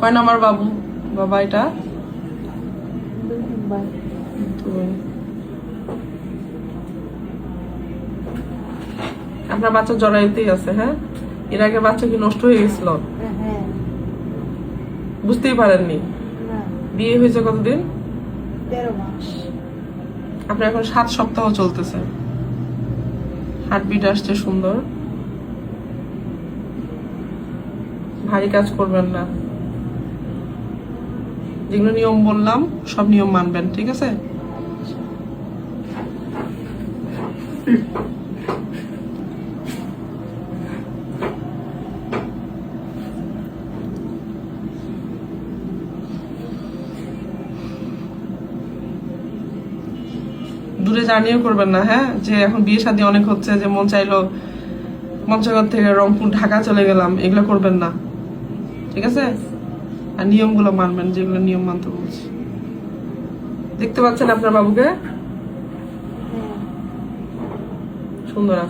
কয় নাম্বার বাবু বাবা এটা? আপনার বাচ্চা জরাইতেই আছে? হ্যাঁ, এর আগে বাচ্চা কি নষ্ট হয়ে গেছিল? বুঝতেই পারেননি? বিয়ে হয়েছে কতদিন? 13 মাস। আপনার এখন 7 সপ্তাহ চলতেছে। হার্টবিট আসছে সুন্দর। ভারী কাজ করবেন না, যেগুলো নিয়ম বললাম সব নিয়ম মানবেন, ঠিক আছে? দূরে জার্নিও করবেন না, হ্যাঁ, যে এখন বিয়ে শাদী অনেক হচ্ছে, যে মন চাইলো মঞ্চগড় থেকে রংপুর ঢাকা চলে গেলাম, এগুলো করবেন না, ঠিক আছে? আর নিয়মগুলো মানবেন, যেগুলো নিয়ম মানতে বলছি। দেখতে পাচ্ছেন আপনার বাবুকে? সুন্দর আছে।